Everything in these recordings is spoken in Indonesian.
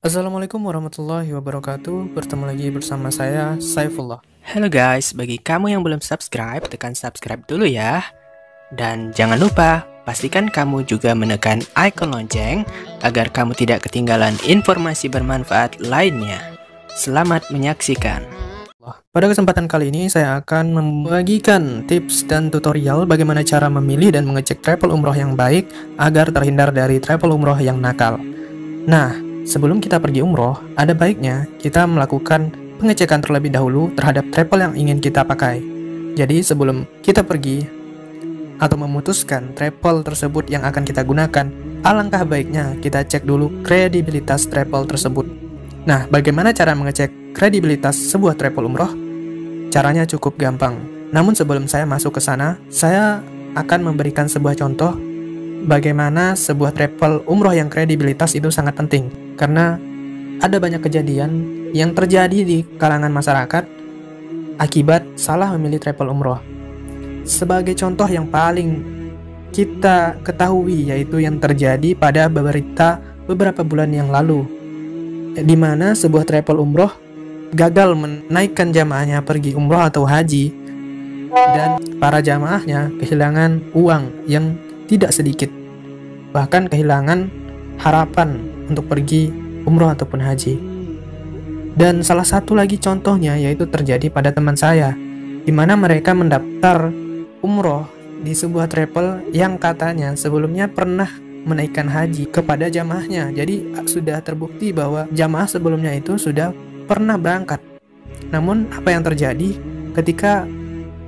Assalamualaikum warahmatullahi wabarakatuh. Bertemu lagi bersama saya, Saifullah. Halo guys, bagi kamu yang belum subscribe, tekan subscribe dulu ya. Dan jangan lupa, pastikan kamu juga menekan icon lonceng agar kamu tidak ketinggalan informasi bermanfaat lainnya. Selamat menyaksikan. Pada kesempatan kali ini, saya akan membagikan tips dan tutorial bagaimana cara memilih dan mengecek travel umroh yang baik agar terhindar dari travel umroh yang nakal. Nah, sebelum kita pergi umroh, ada baiknya kita melakukan pengecekan terlebih dahulu terhadap travel yang ingin kita pakai. Jadi sebelum kita pergi atau memutuskan travel tersebut yang akan kita gunakan, alangkah baiknya kita cek dulu kredibilitas travel tersebut. Nah, bagaimana cara mengecek kredibilitas sebuah travel umroh? Caranya cukup gampang. Namun sebelum saya masuk ke sana, saya akan memberikan sebuah contoh bagaimana sebuah travel umroh yang kredibilitas itu sangat penting. Karena ada banyak kejadian yang terjadi di kalangan masyarakat akibat salah memilih travel umroh. Sebagai contoh yang paling kita ketahui yaitu yang terjadi pada beberapa bulan yang lalu, di mana sebuah travel umroh gagal menaikkan jamaahnya pergi umroh atau haji, dan para jamaahnya kehilangan uang yang tidak sedikit, bahkan kehilangan harapan untuk pergi umroh ataupun haji. Dan salah satu lagi contohnya yaitu terjadi pada teman saya, di mana mereka mendaftar umroh di sebuah travel yang katanya sebelumnya pernah menaikkan haji kepada jamaahnya. Jadi sudah terbukti bahwa jamaah sebelumnya itu sudah pernah berangkat. Namun apa yang terjadi ketika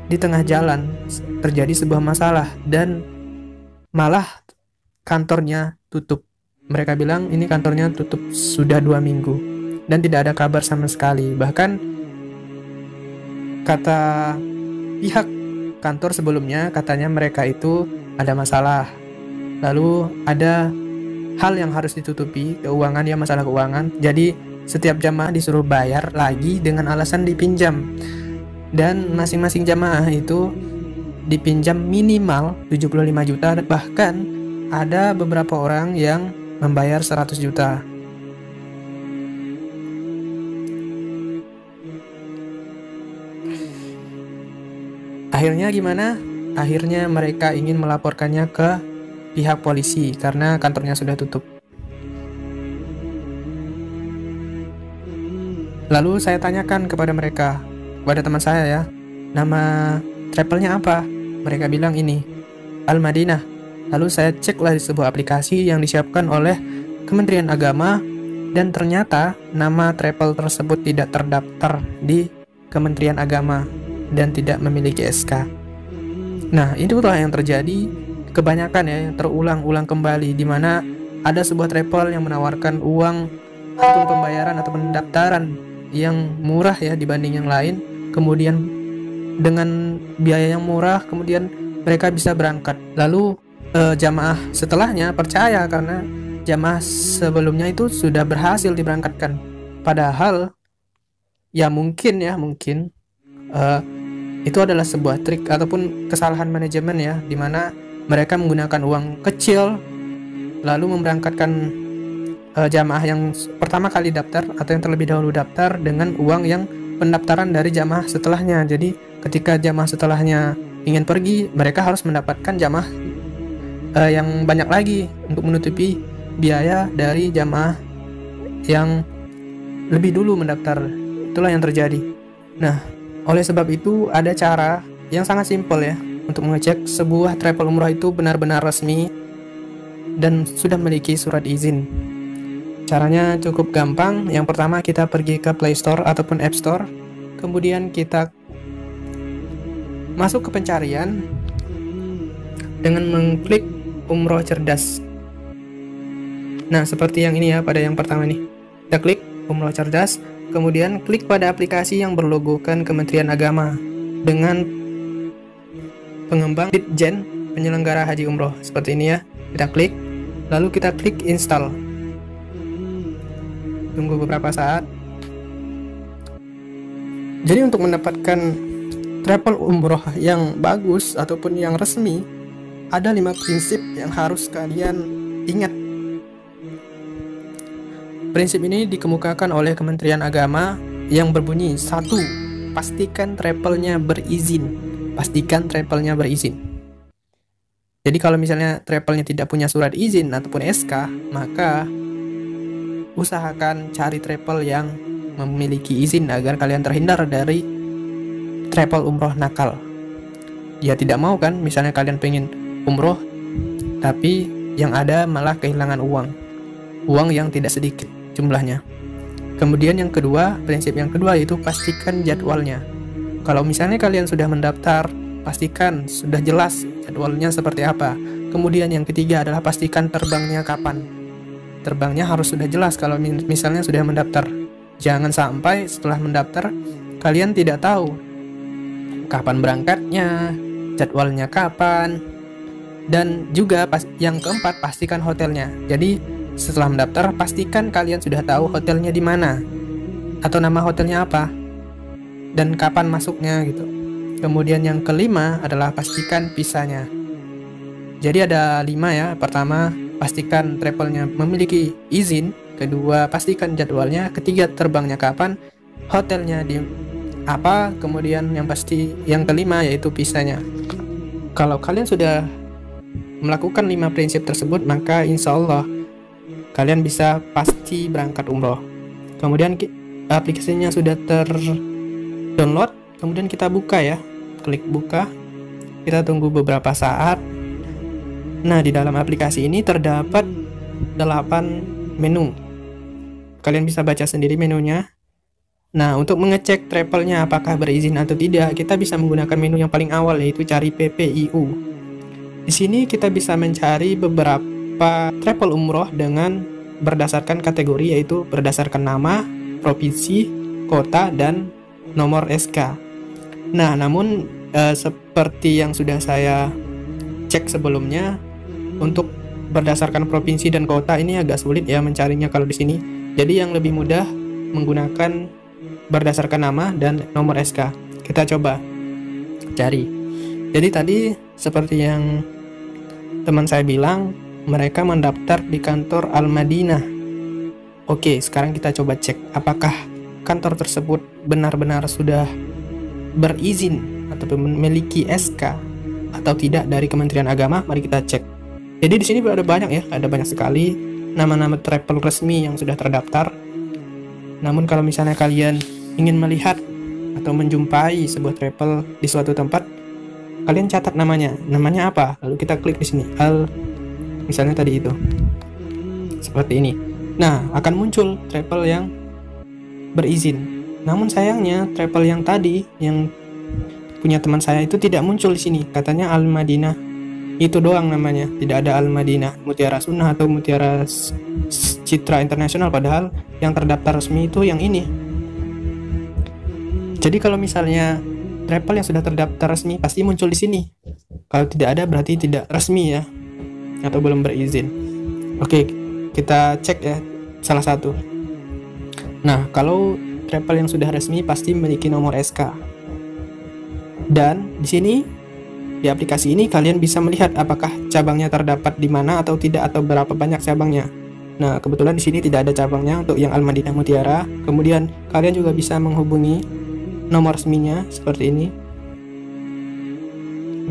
di tengah jalan terjadi sebuah masalah dan malah kantornya tutup. Mereka bilang ini kantornya tutup sudah 2 minggu dan tidak ada kabar sama sekali. Bahkan kata pihak kantor sebelumnya, katanya mereka itu ada masalah, lalu ada hal yang harus ditutupi, keuangan, ya masalah keuangan. Jadi setiap jamaah disuruh bayar lagi dengan alasan dipinjam, dan masing-masing jamaah itu dipinjam minimal 75 juta, bahkan ada beberapa orang yang membayar 100 juta. Akhirnya gimana? Akhirnya mereka ingin melaporkannya ke pihak polisi karena kantornya sudah tutup. Lalu saya tanyakan kepada mereka, kepada teman saya ya, nama travelnya apa? Mereka bilang ini, Al-Madinah. Lalu saya ceklah di sebuah aplikasi yang disiapkan oleh Kementerian Agama, dan ternyata nama travel tersebut tidak terdaftar di Kementerian Agama dan tidak memiliki SK. Nah, itulah yang terjadi kebanyakan ya, yang terulang-ulang kembali, di mana ada sebuah travel yang menawarkan uang ataupun pembayaran atau pendaftaran yang murah ya dibanding yang lain. Kemudian dengan biaya yang murah, kemudian mereka bisa berangkat. Lalu jamaah setelahnya percaya karena jamaah sebelumnya itu sudah berhasil diberangkatkan. Padahal ya mungkin itu adalah sebuah trik ataupun kesalahan manajemen ya, di mana mereka menggunakan uang kecil lalu memberangkatkan jamaah yang pertama kali daftar atau yang terlebih dahulu daftar dengan uang yang pendaftaran dari jamaah setelahnya. Jadi ketika jamaah setelahnya ingin pergi, mereka harus mendapatkan jamaah yang banyak lagi untuk menutupi biaya dari jamaah yang lebih dulu mendaftar. Itulah yang terjadi. Nah, oleh sebab itu ada cara yang sangat simpel ya untuk mengecek sebuah travel umrah itu benar-benar resmi dan sudah memiliki surat izin. Caranya cukup gampang. Yang pertama, kita pergi ke Play Store ataupun App Store. Kemudian kita masuk ke pencarian dengan mengklik umroh cerdas. Nah, seperti yang ini ya, pada yang pertama nih. Kita klik umroh cerdas, kemudian klik pada aplikasi yang berlogokan Kementerian Agama dengan pengembang Ditjen penyelenggara haji umroh. Seperti ini ya. Kita klik, lalu kita klik install. Tunggu beberapa saat. Jadi untuk mendapatkan travel umroh yang bagus ataupun yang resmi, ada 5 prinsip yang harus kalian ingat. Prinsip ini dikemukakan oleh Kementerian Agama yang berbunyi: 1. Pastikan travelnya berizin. Pastikan travelnya berizin. Jadi kalau misalnya travelnya tidak punya surat izin ataupun SK, maka usahakan cari travel yang memiliki izin agar kalian terhindar dari travel umroh nakal. Ya tidak mau kan, misalnya kalian pengen umroh tapi yang ada malah kehilangan uang yang tidak sedikit jumlahnya. Kemudian yang kedua, prinsip yang kedua yaitu pastikan jadwalnya. Kalau misalnya kalian sudah mendaftar, pastikan sudah jelas jadwalnya seperti apa. Kemudian yang ketiga adalah pastikan terbangnya kapan. Terbangnya harus sudah jelas kalau misalnya sudah mendaftar. Jangan sampai setelah mendaftar kalian tidak tahu kapan berangkatnya, jadwalnya kapan. Dan juga yang keempat, pastikan hotelnya. Jadi setelah mendaftar pastikan kalian sudah tahu hotelnya di mana atau nama hotelnya apa dan kapan masuknya gitu. Kemudian yang kelima adalah pastikan visanya. Jadi ada 5 ya. Pertama, pastikan travelnya memiliki izin. Kedua, pastikan jadwalnya. Ketiga, terbangnya kapan, hotelnya di apa. Kemudian yang kelima yaitu visanya. Kalau kalian sudah melakukan 5 prinsip tersebut, maka insya Allah kalian bisa pasti berangkat umroh. Kemudian aplikasinya sudah terdownload, kemudian kita buka ya, klik buka, kita tunggu beberapa saat. Nah, di dalam aplikasi ini terdapat 8 menu. Kalian bisa baca sendiri menunya. Nah, untuk mengecek travelnya apakah berizin atau tidak, kita bisa menggunakan menu yang paling awal, yaitu cari PPIU. Di sini kita bisa mencari beberapa travel umroh dengan berdasarkan kategori, yaitu berdasarkan nama, provinsi, kota, dan nomor SK. Nah, namun seperti yang sudah saya cek sebelumnya, untuk berdasarkan provinsi dan kota ini agak sulit ya mencarinya kalau di sini. Jadi yang lebih mudah menggunakan berdasarkan nama dan nomor SK. Kita coba cari. Jadi tadi seperti yang teman saya bilang, mereka mendaftar di kantor Al-Madinah. Oke, sekarang kita coba cek apakah kantor tersebut benar-benar sudah berizin atau memiliki SK atau tidak dari Kementerian Agama. Mari kita cek. Jadi di sini ada banyak ya, ada banyak sekali nama-nama travel resmi yang sudah terdaftar. Namun kalau misalnya kalian ingin melihat atau menjumpai sebuah travel di suatu tempat, kalian catat namanya apa, lalu kita klik di sini misalnya tadi itu seperti ini. Nah, akan muncul travel yang berizin. Namun sayangnya travel yang tadi yang punya teman saya itu tidak muncul di sini, katanya Al-Madinah itu doang namanya, tidak ada Al-Madinah Mutiara Sunnah atau Mutiara Citra Internasional, padahal yang terdaftar resmi itu yang ini. Jadi kalau misalnya travel yang sudah terdaftar resmi pasti muncul di sini. Kalau tidak ada berarti tidak resmi ya, atau belum berizin. Oke, kita cek ya salah satu. Nah, kalau travel yang sudah resmi pasti memiliki nomor SK. Dan di sini di aplikasi ini kalian bisa melihat apakah cabangnya terdapat di mana atau tidak, atau berapa banyak cabangnya. Nah, kebetulan di sini tidak ada cabangnya untuk yang Al-Madinah Mutiara. Kemudian kalian juga bisa menghubungi nomor resminya seperti ini,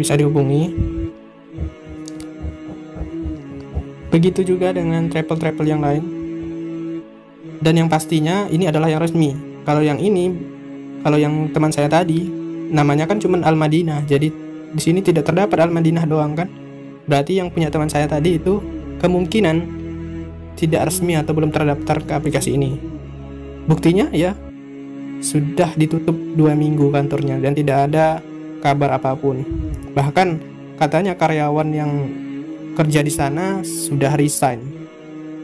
bisa dihubungi. Begitu juga dengan travel-travel yang lain. Dan yang pastinya ini adalah yang resmi. Kalau yang teman saya tadi namanya kan cuma Al-Madinah, jadi di sini tidak terdapat Al-Madinah doang kan. Berarti yang punya teman saya tadi itu kemungkinan tidak resmi atau belum terdaftar ke aplikasi ini. Buktinya ya sudah ditutup 2 minggu kantornya dan tidak ada kabar apapun. Bahkan katanya karyawan yang kerja di sana sudah resign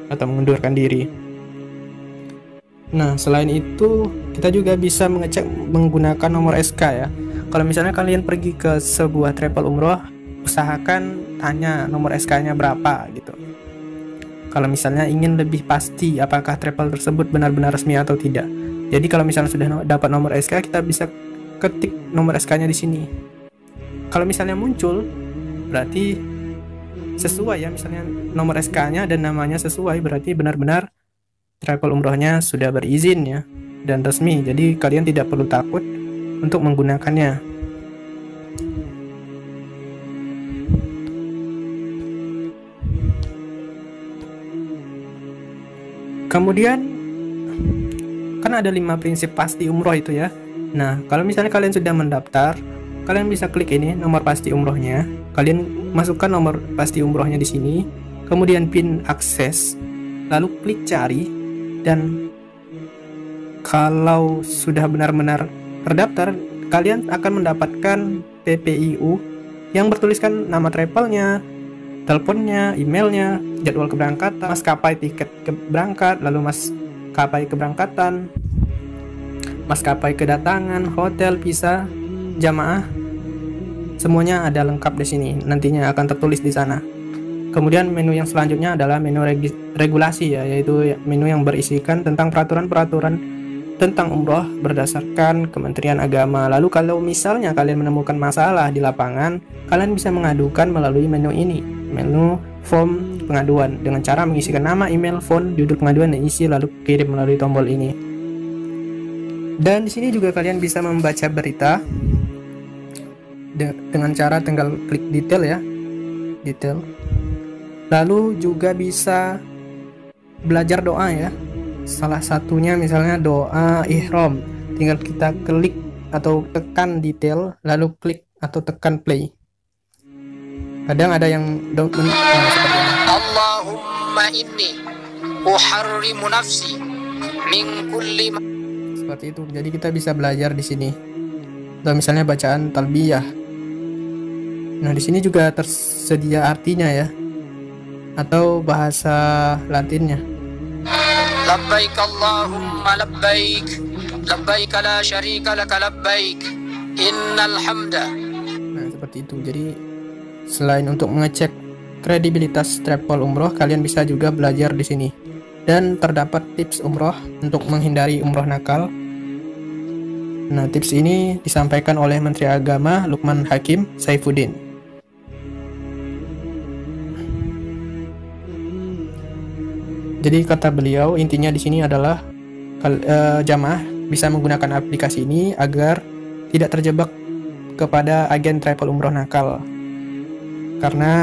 atau mengundurkan diri. Nah, selain itu kita juga bisa mengecek menggunakan nomor SK ya. Kalau misalnya kalian pergi ke sebuah travel umroh, usahakan tanya nomor SK-nya berapa gitu. Kalau misalnya ingin lebih pasti apakah travel tersebut benar-benar resmi atau tidak. Jadi kalau misalnya sudah dapat nomor SK, kita bisa ketik nomor SK-nya di sini. Kalau misalnya muncul, berarti sesuai ya, misalnya nomor SK-nya dan namanya sesuai, berarti benar-benar travel umrohnya sudah berizin ya dan resmi. Jadi kalian tidak perlu takut untuk menggunakannya. Kemudian kan ada 5 prinsip pasti umroh itu ya. Nah, kalau misalnya kalian sudah mendaftar, kalian bisa klik ini nomor pasti umrohnya. Kalian masukkan nomor pasti umrohnya di sini, kemudian PIN akses, lalu klik cari, dan kalau sudah benar-benar terdaftar, kalian akan mendapatkan PPIU yang bertuliskan nama travelnya, teleponnya, emailnya, jadwal keberangkatan, maskapai tiket berangkat, lalu maskapai keberangkatan, maskapai kedatangan, hotel, visa, jamaah, semuanya ada lengkap di sini. Nantinya akan tertulis di sana. Kemudian menu yang selanjutnya adalah menu regulasi ya, yaitu menu yang berisikan tentang peraturan-peraturan tentang umroh berdasarkan Kementerian Agama. Lalu kalau misalnya kalian menemukan masalah di lapangan, kalian bisa mengadukan melalui menu ini, menu form pengaduan, dengan cara mengisikan nama, email, phone, judul pengaduan, dan isi, lalu kirim melalui tombol ini. Dan di sini juga kalian bisa membaca berita dengan cara tinggal klik detail ya, detail. Lalu juga bisa belajar doa ya. Salah satunya misalnya doa ihram, tinggal kita klik atau tekan detail, lalu klik atau tekan play. Kadang ada yang seperti ini. Allahumma inni uharrimu nafsi min kulli. Seperti itu. Jadi kita bisa belajar di sini. Atau misalnya bacaan talbiyah. Nah, di sini juga tersedia artinya ya, atau bahasa Latinnya. Labbaik Allahumma labbaik, labbaik la syarika laka labbaik, innal hamda. Nah, seperti itu. Jadi selain untuk mengecek kredibilitas travel umroh, kalian bisa juga belajar di sini. Dan terdapat tips umroh untuk menghindari umroh nakal. Nah, tips ini disampaikan oleh Menteri Agama Lukman Hakim Saifuddin. Jadi kata beliau, intinya di sini adalah jamaah bisa menggunakan aplikasi ini agar tidak terjebak kepada agen travel umroh nakal. Karena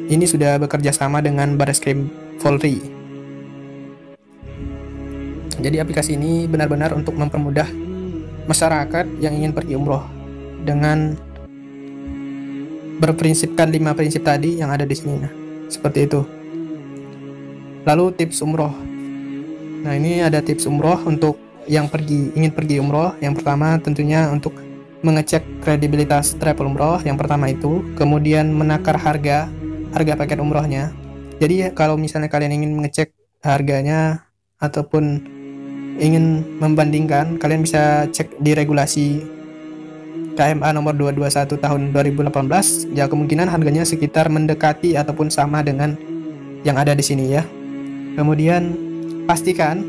ini sudah bekerja sama dengan Bareskrim Polri. Jadi aplikasi ini benar-benar untuk mempermudah masyarakat yang ingin pergi umroh dengan berprinsipkan 5 prinsip tadi yang ada di sini. Nah, seperti itu. Lalu tips umroh. Nah, ini ada tips umroh untuk yang ingin pergi umroh. Yang pertama tentunya untuk mengecek kredibilitas travel umroh. Yang pertama itu, kemudian menakar harga paket umrohnya. Jadi kalau misalnya kalian ingin mengecek harganya ataupun ingin membandingkan, kalian bisa cek di regulasi KMA nomor 221 tahun 2018. Ya, kemungkinan harganya sekitar mendekati ataupun sama dengan yang ada di sini ya. Kemudian pastikan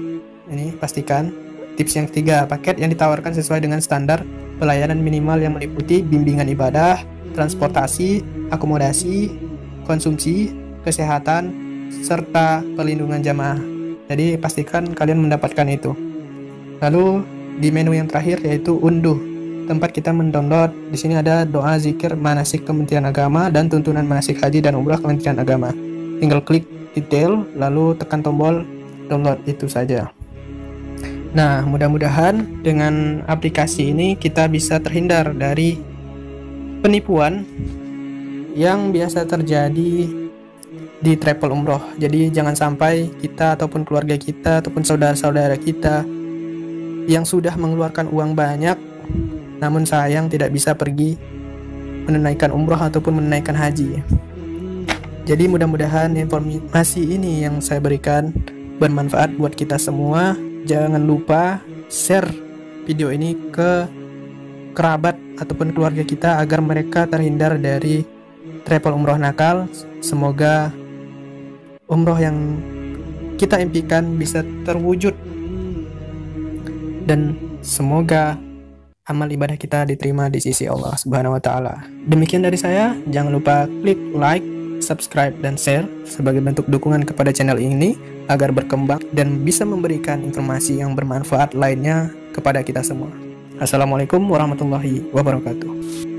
tips yang ketiga, paket yang ditawarkan sesuai dengan standar pelayanan minimal yang meliputi bimbingan ibadah, transportasi, akomodasi, konsumsi, kesehatan, serta perlindungan jamaah. Jadi pastikan kalian mendapatkan itu. Lalu di menu yang terakhir yaitu unduh, tempat kita mendownload. Di sini ada doa zikir manasik Kementerian Agama dan tuntunan manasik haji dan umrah Kementerian Agama. Tinggal klik detail lalu tekan tombol download, itu saja. Nah, mudah-mudahan dengan aplikasi ini kita bisa terhindar dari penipuan yang biasa terjadi di travel umroh. Jadi jangan sampai kita ataupun keluarga kita ataupun saudara-saudara kita yang sudah mengeluarkan uang banyak namun sayang tidak bisa pergi menunaikan umroh ataupun menunaikan haji. Jadi mudah-mudahan informasi ini yang saya berikan bermanfaat buat kita semua. Jangan lupa share video ini ke kerabat ataupun keluarga kita agar mereka terhindar dari travel umroh nakal. Semoga umroh yang kita impikan bisa terwujud dan semoga amal ibadah kita diterima di sisi Allah Subhanahu wa taala. Demikian dari saya, jangan lupa klik like, subscribe, dan share sebagai bentuk dukungan kepada channel ini agar berkembang dan bisa memberikan informasi yang bermanfaat lainnya kepada kita semua. Assalamualaikum warahmatullahi wabarakatuh.